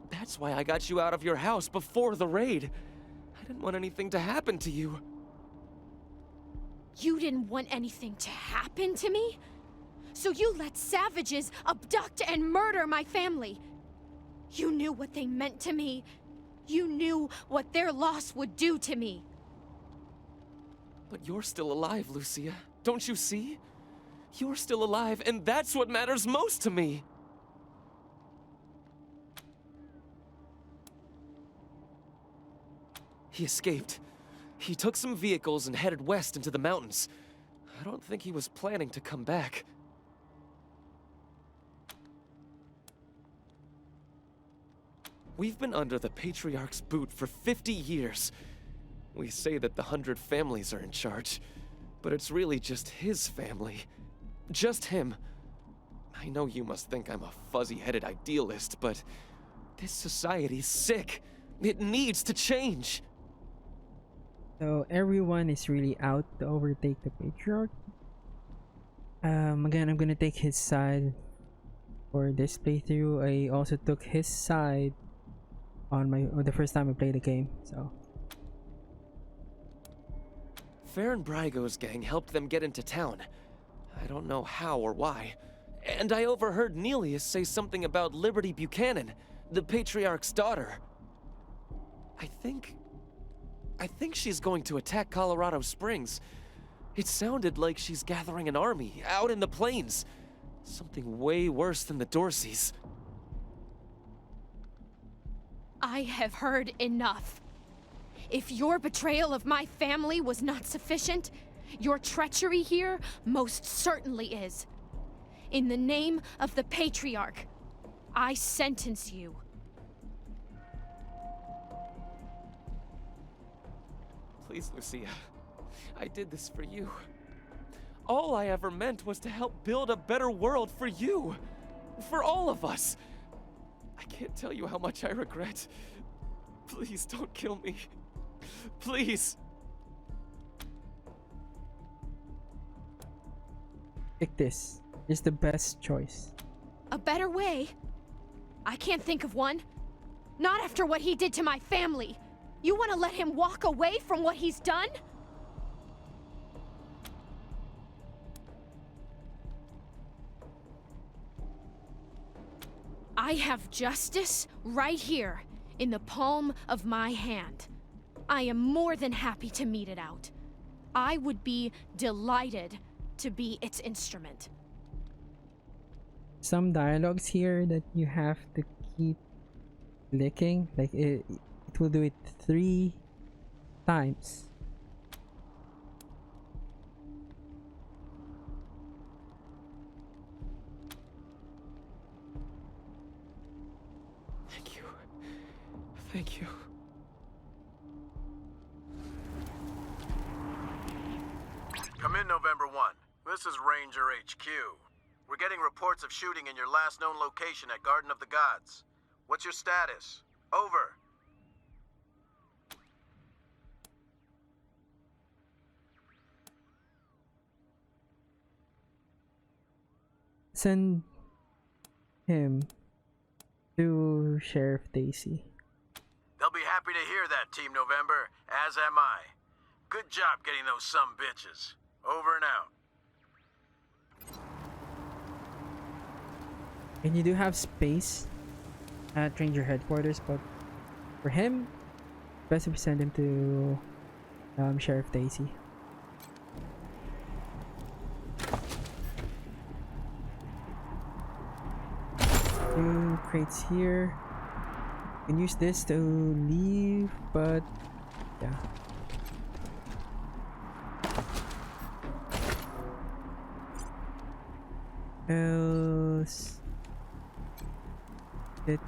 That's why I got you out of your house before the raid. I didn't want anything to happen to you. You didn't want anything to happen to me? So you let savages abduct and murder my family. You knew what they meant to me. You knew what their loss would do to me. But you're still alive, Lucia. Don't you see? You're still alive, and that's what matters most to me. He escaped. He took some vehicles and headed west into the mountains. I don't think he was planning to come back. We've been under the Patriarch's boot for 50 years. We say that the 100 families are in charge, but it's really just his family. Just him. I know you must think I'm a fuzzy-headed idealist, but this society's sick. It needs to change. So everyone is really out to overtake the Patriarch. Again, I'm gonna take his side for this playthrough. I also took his side on the first time I played the game. So Farron Brygo's gang helped them get into town. I don't know how or why. And I overheard Nelius say something about Liberty Buchanan, the Patriarch's daughter. I think she's going to attack Colorado Springs. It sounded like she's gathering an army out in the plains. Something way worse than the Dorseys. I have heard enough. If your betrayal of my family was not sufficient, your treachery here most certainly is. In the name of the Patriarch, I sentence you. Please, Lucia. I did this for you. All I ever meant was to help build a better world for you. For all of us. I can't tell you how much I regret. Please don't kill me. Please. pick this. It's the best choice. A better way? I can't think of one. Not after what he did to my family. You want to let him walk away from what he's done? I have justice right here in the palm of my hand. I am more than happy to mete it out. I would be delighted to be its instrument. Some dialogues here that you have to keep clicking, like it will do it 3 times. Thank you. Thank you. Come in, November 1. This is Ranger HQ. We're getting reports of shooting in your last known location at Garden of the Gods. What's your status? Over. Send him to Sheriff Daisy. They'll be happy to hear that, Team November, as am I. Good job getting those sumbitches. Over and out. And you do have space at Ranger headquarters, but for him, best if we send him to Sheriff Daisy. Two crates here. You can use this to leave, but yeah. Else it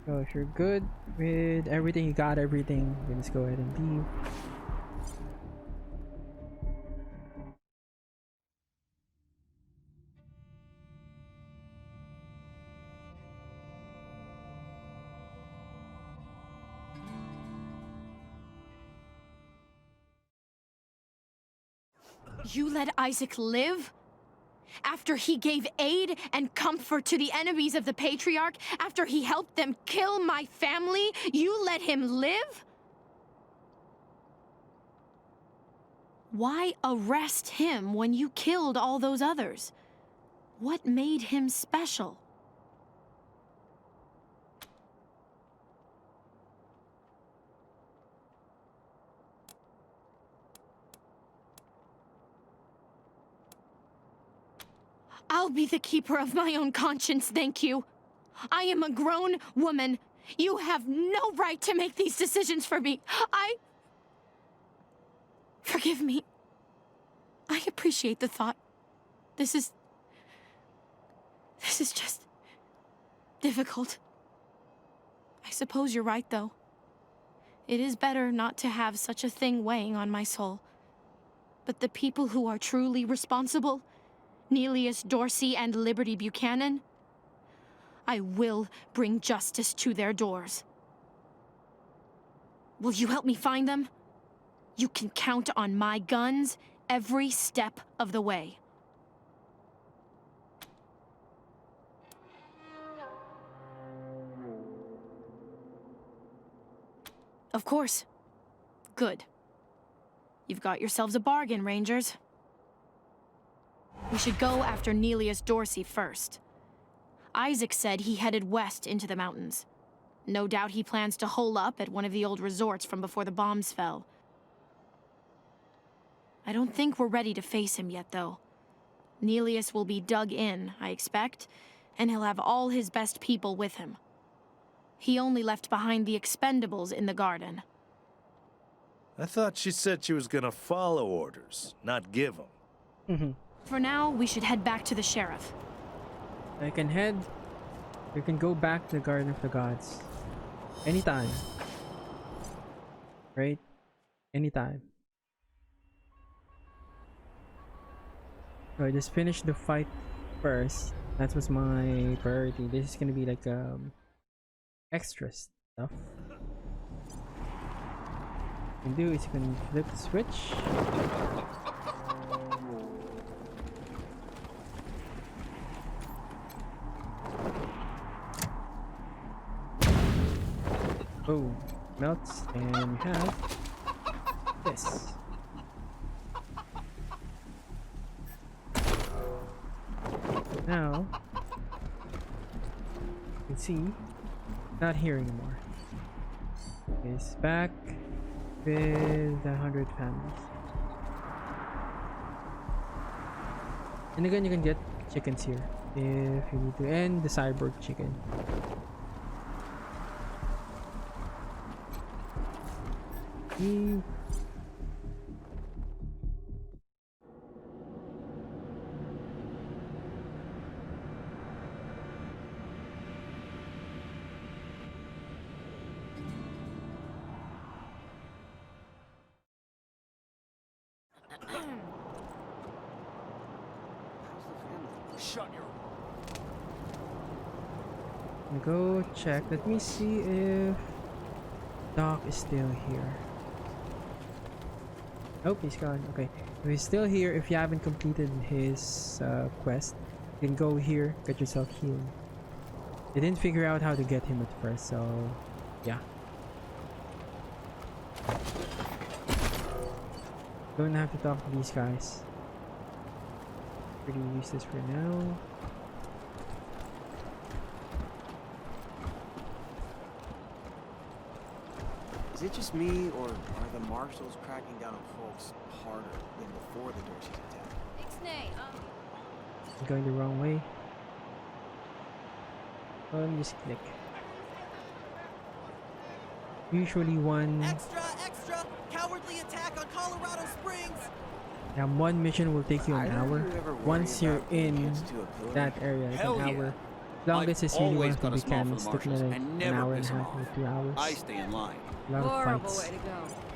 so if you're good with everything, you got everything, you can just go ahead and leave. You let Isaac live? After he gave aid and comfort to the enemies of the Patriarch? After he helped them kill my family? You let him live? Why arrest him when you killed all those others? What made him special? I'll be the keeper of my own conscience, thank you. I am a grown woman. You have no right to make these decisions for me. Forgive me. I appreciate the thought. This is just difficult. I suppose you're right, though. It is better not to have such a thing weighing on my soul. But the people who are truly responsible, Nelius Dorsey and Liberty Buchanan, I will bring justice to their doors. Will you help me find them? You can count on my guns every step of the way. Of course. Good. You've got yourselves a bargain, Rangers. We should go after Nelius Dorsey first. Isaac said he headed west into the mountains. No doubt he plans to hole up at one of the old resorts from before the bombs fell. I don't think we're ready to face him yet, though. Nelius will be dug in, I expect, and he'll have all his best people with him. He only left behind the expendables in the garden. I thought she said she was gonna follow orders, not give them. For now, we should head back to the sheriff. I can head. We can go back to the Garden of the Gods. Anytime. Right? Anytime. So I just finished the fight first. That was my priority. This is gonna be like extra stuff. What you can do is you can flip the switch. Oh, melts, and we have this. Now, you can see, not here anymore. It's back with 100 families. And again, you can get chickens here if you need to, and the cyborg chicken. Go check. Let me see if Doc is still here. Nope, he's gone. Okay, if he's still here, if you haven't completed his quest, you can go here, get yourself healed. They didn't figure out how to get him at first, so yeah. Don't have to talk to these guys. Pretty useless for now. Is it just me, or are the Marshals cracking down on folks harder than before the Dorsey's attack? I'm going the wrong way. Oh, let me just click. Usually one... Extra! Cowardly attack on Colorado Springs! Yeah, one mission will take you an hour. Once you're in that area, it's an hour. Longest is really one of the Buchanan's, looking at an hour and a half or 2 hours. I stay in line. A lot of Horrible fights. way to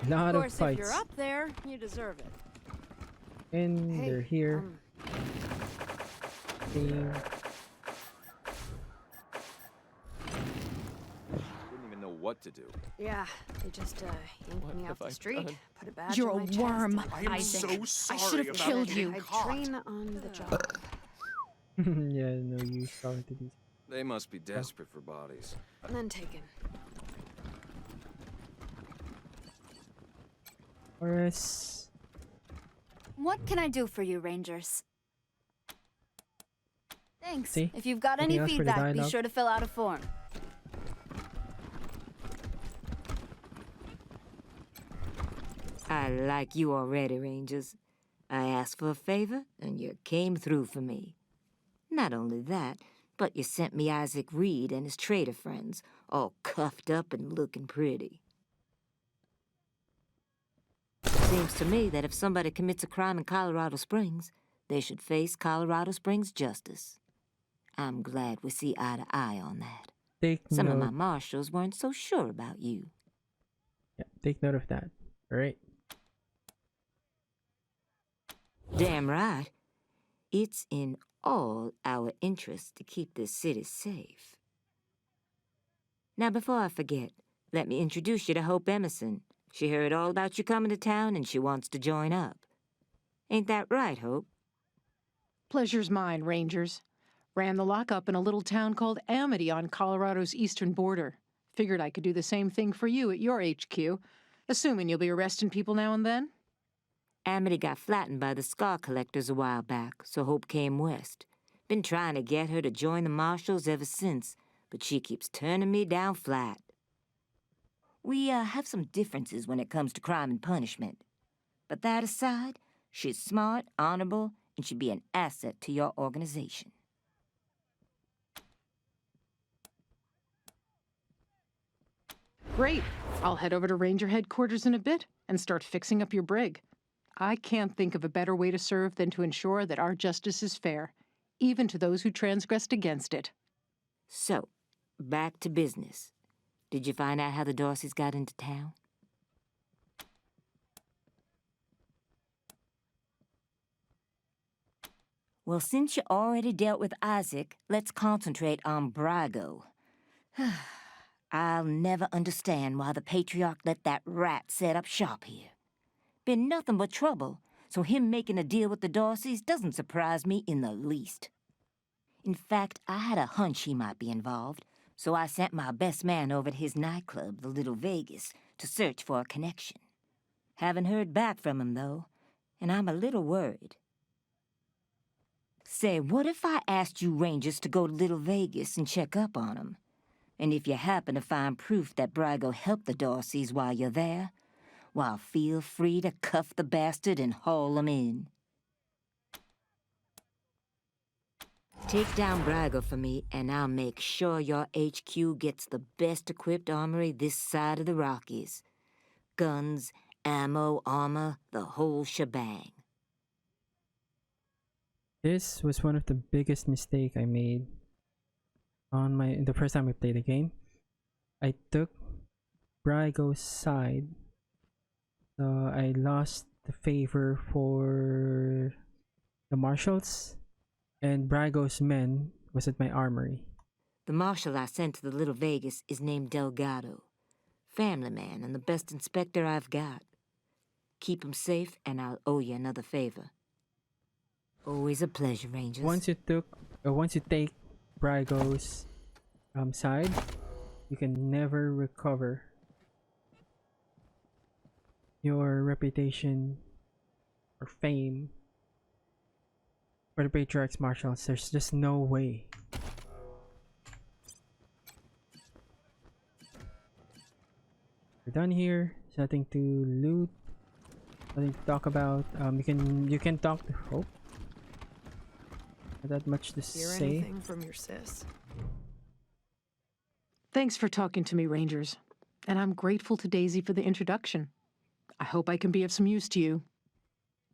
go. Lot Of course, of fights. if you're up there, you deserve it. And Hey, they're here. Wouldn't even know what to do. Yeah, they just yanked me off the street, put a badge You're on a my chest. worm, I am Isaac. so I sorry should have about killed getting you. I caught. train on the job. Yeah, no use talking to these. They must be desperate for bodies. And then taken. Torres. What can I do for you, Rangers? Thanks. See? If you've got Anything any else for the feedback, be dialogue? sure to fill out a form. I like you already, Rangers. I asked for a favor, and you came through for me. Not only that, but you sent me Isaac Reed and his traitor friends, all cuffed up and looking pretty. Seems to me that if somebody commits a crime in Colorado Springs, they should face Colorado Springs justice. I'm glad we see eye to eye on that. Take Some note. of my marshals weren't so sure about you. Yeah, take note of that. Alright. Damn right. It's in all our interests to keep this city safe. Now, before I forget, let me introduce you to Hope Emerson. She heard all about you coming to town and she wants to join up. Ain't that right, Hope? Pleasure's mine, Rangers. Ran the lockup in a little town called Amity on Colorado's eastern border. Figured I could do the same thing for you at your HQ, assuming you'll be arresting people now and then. Amity got flattened by the scar collectors a while back, so Hope came west. Been trying to get her to join the Marshals ever since, but she keeps turning me down flat. We have some differences when it comes to crime and punishment. But that aside, she's smart, honorable, and she'd be an asset to your organization. Great. I'll head over to Ranger headquarters in a bit and start fixing up your brig. I can't think of a better way to serve than to ensure that our justice is fair, even to those who transgressed against it. So, back to business. Did you find out how the Dorseys got into town? Well, since you already dealt with Isaac, let's concentrate on Brago. I'll never understand why the Patriarch let that rat set up shop here. Been nothing but trouble, so him making a deal with the Dorseys doesn't surprise me in the least. In fact, I had a hunch he might be involved, so I sent my best man over to his nightclub, the Little Vegas, to search for a connection. Haven't heard back from him, though, and I'm a little worried. Say, what if I asked you Rangers to go to Little Vegas and check up on him? And if you happen to find proof that Brago helped the Dorseys while you're there, well, feel free to cuff the bastard and haul him in. Take down Brago for me, and I'll make sure your HQ gets the best-equipped armory this side of the Rockies. Guns, ammo, armor, the whole shebang. This was one of the biggest mistake I made on the first time I played the game. I took Brago's side, so I lost the favor for the Marshals, and Brago's men was at my armory. The Marshal I sent to the Little Vegas is named Delgado. Family man and the best inspector I've got. Keep him safe and I'll owe you another favor. Always a pleasure, Rangers. Once you take Brago's side, you can never recover your reputation or fame for the Patriarch's Marshals. There's just no way. We're done here. There's nothing to loot, nothing to talk about. You can talk to Hope. Not that much to Hear say. anything from your sis? Thanks for talking to me, Rangers. And I'm grateful to Daisy for the introduction. I hope I can be of some use to you.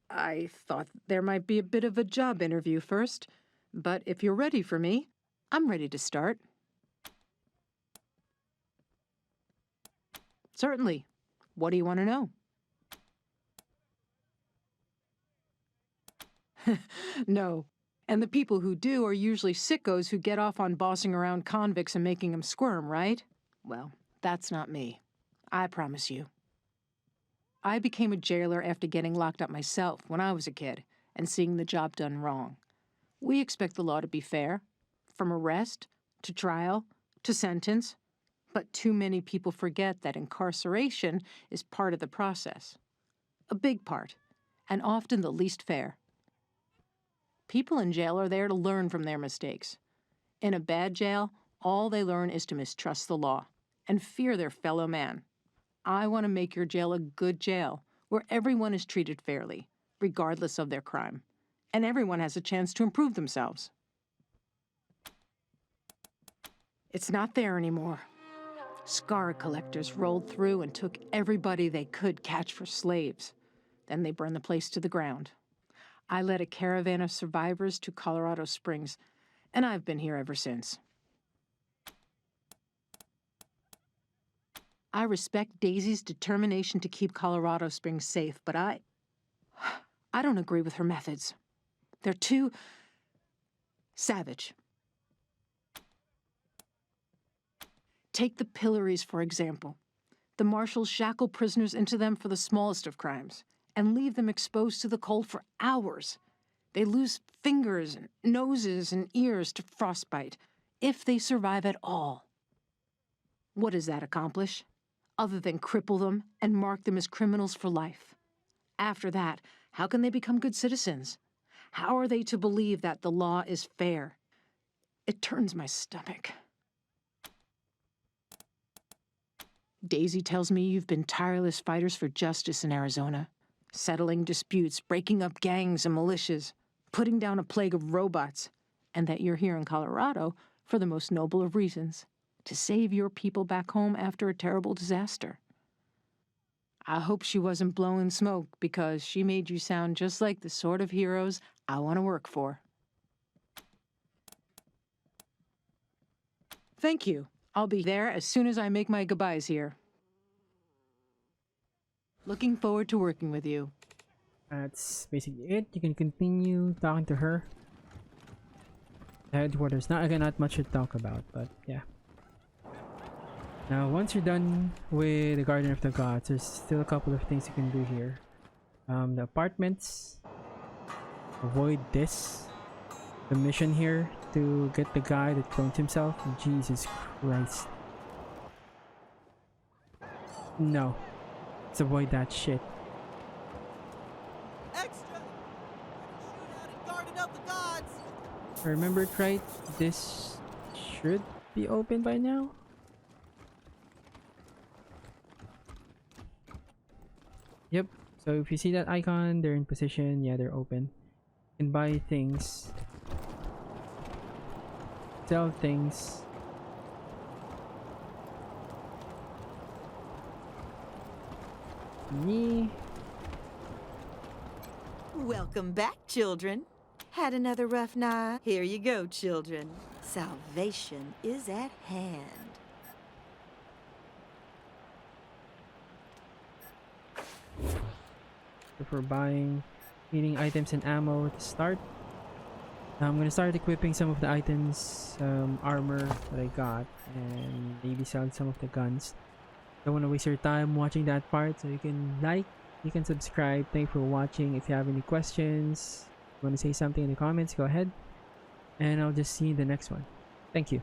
I thought there might be a bit of a job interview first, but if you're ready for me, I'm ready to start. Certainly. What do you want to know? No. And the people who do are usually sickos who get off on bossing around convicts and making them squirm, right? Well, That's not me. I promise you. I became a jailer after getting locked up myself when I was a kid and seeing the job done wrong. We expect the law to be fair, from arrest to trial to sentence, but too many people forget that incarceration is part of the process. A big part, and often the least fair. People in jail are there to learn from their mistakes. In a bad jail, all they learn is to mistrust the law and fear their fellow man. I want to make your jail a good jail where everyone is treated fairly, regardless of their crime, and everyone has a chance to improve themselves. It's not there anymore. Scar collectors rolled through and took everybody they could catch for slaves. Then they burned the place to the ground. I led a caravan of survivors to Colorado Springs, and I've been here ever since. I respect Daisy's determination to keep Colorado Springs safe, but I don't agree with her methods. They're too savage. Take the pillories, for example. The marshals shackle prisoners into them for the smallest of crimes and leave them exposed to the cold for hours. They lose fingers and noses and ears to frostbite, if they survive at all. What does that accomplish, other than cripple them and mark them as criminals for life? After that, how can they become good citizens? How are they to believe that the law is fair? It turns my stomach. Daisy tells me you've been tireless fighters for justice in Arizona, settling disputes, breaking up gangs and militias, putting down a plague of robots, and that you're here in Colorado for the most noble of reasons, to save your people back home after a terrible disaster. I hope she wasn't blowing smoke, because she made you sound just like the sort of heroes I want to work for. Thank you. I'll be there as soon as I make my goodbyes here. Looking forward to working with you. That's basically it. You can continue talking to her. Headquarters. Not much to talk about, but yeah. Now, once you're done with the Garden of the Gods, there's still a couple of things you can do here. The apartments. Avoid this. The mission here to get the guy that cloned himself. Jesus Christ. No. Let's avoid that shit. Extra! Shoot out and Garden of the Gods! If I remember it right, this should be open by now. Yep. So if you see that icon, they're in position. Yeah, they're open. You can buy things. Sell things. Me. Welcome back, children. Had another rough night? Here you go, children. Salvation is at hand. For buying, needing items and ammo to start. I'm gonna start equipping some of the items, armor that I got, and maybe sell some of the guns. Don't want to waste your time watching that part, so you can like, you can subscribe. Thanks for watching. If you have any questions, want to say something in the comments, go ahead, and I'll just see you in the next one. Thank you.